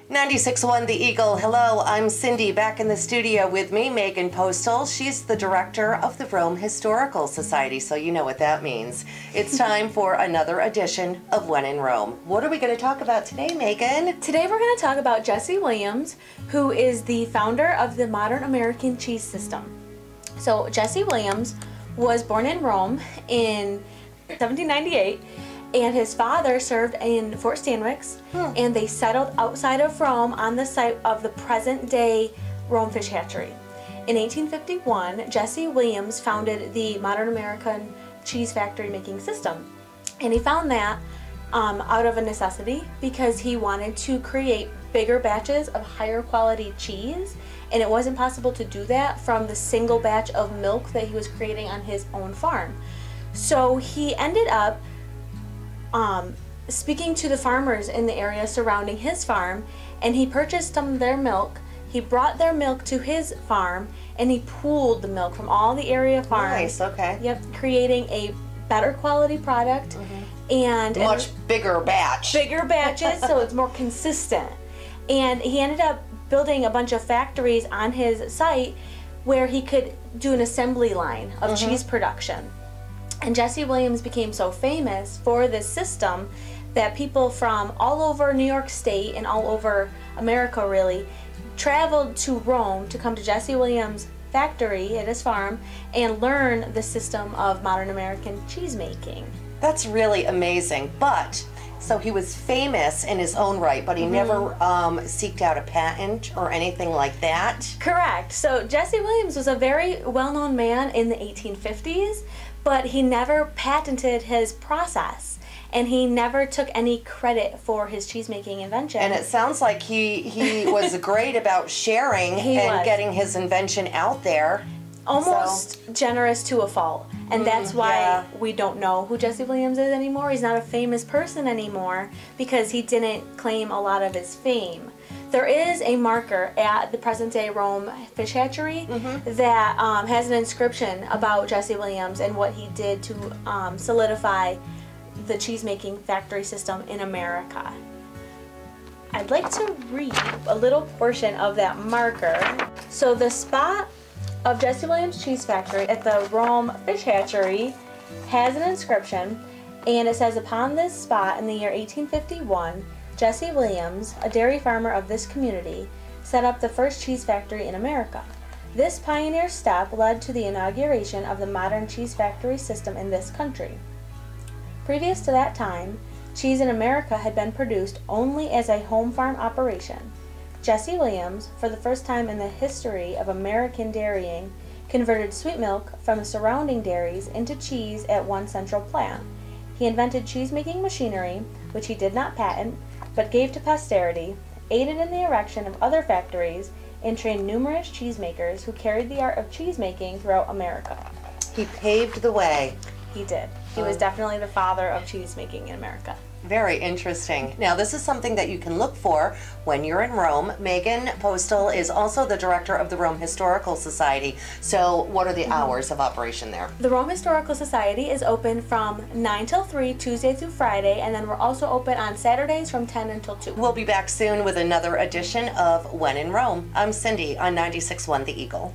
96.1 The Eagle. Hello, I'm Cindy, back in the studio with me, Megan Postal. She's the director of the Rome Historical Society, so you know what that means. It's time for another edition of When in Rome. What are we going to talk about today, Megan? Today we're going to talk about Jesse Williams, who is the founder of the modern American cheese system. So Jesse Williams was born in Rome in 1798. And his father served in Fort Stanwix, and they settled outside of Rome on the site of the present-day Rome Fish Hatchery. In 1851, Jesse Williams founded the modern American cheese factory making system. And he found that out of a necessity because he wanted to create bigger batches of higher quality cheese, and it wasn't possible to do that from the single batch of milk that he was creating on his own farm. So he ended up speaking to the farmers in the area surrounding his farm, and he purchased some of their milk. He brought their milk to his farm, and he pooled the milk from all the area farms. Nice, okay. Yep, creating a better quality product and Much bigger batch. bigger batches, so it's more consistent. And he ended up building a bunch of factories on his site where he could do an assembly line of cheese production. And Jesse Williams became so famous for this system that people from all over New York State and all over America really traveled to Rome to come to Jesse Williams' factory at his farm and learn the system of modern American cheese making. That's really amazing. But, so he was famous in his own right, but he never seeked out a patent or anything like that? Correct. So Jesse Williams was a very well-known man in the 1850s, but he never patented his process, and he never took any credit for his cheese-making invention. And it sounds like he was great about sharing getting his invention out there. Almost generous to a fault. And that's why we don't know who Jesse Williams is anymore. He's not a famous person anymore because he didn't claim a lot of his fame. There is a marker at the present-day Rome Fish Hatchery that has an inscription about Jesse Williams and what he did to solidify the cheese-making factory system in America. I'd like to read a little portion of that marker. So the spot of Jesse Williams Cheese Factory at the Rome Fish Hatchery has an inscription, and it says, "Upon this spot in the year 1851, Jesse Williams, a dairy farmer of this community, set up the first cheese factory in America. This pioneer step led to the inauguration of the modern cheese factory system in this country. Previous to that time, cheese in America had been produced only as a home farm operation. Jesse Williams, for the first time in the history of American dairying, converted sweet milk from the surrounding dairies into cheese at one central plant. He invented cheese-making machinery, which he did not patent, but gave to posterity, aided in the erection of other factories, and trained numerous cheesemakers who carried the art of cheesemaking throughout America." He paved the way. He did. He was definitely the father of cheesemaking in America. Very interesting. Now, this is something that you can look for when you're in Rome. Megan Postal is also the director of the Rome Historical Society. So what are the hours of operation there? The Rome Historical Society is open from 9 till 3, Tuesday through Friday, and then we're also open on Saturdays from 10 until 2. We'll be back soon with another edition of When in Rome. I'm Cindy on 96.1 The Eagle.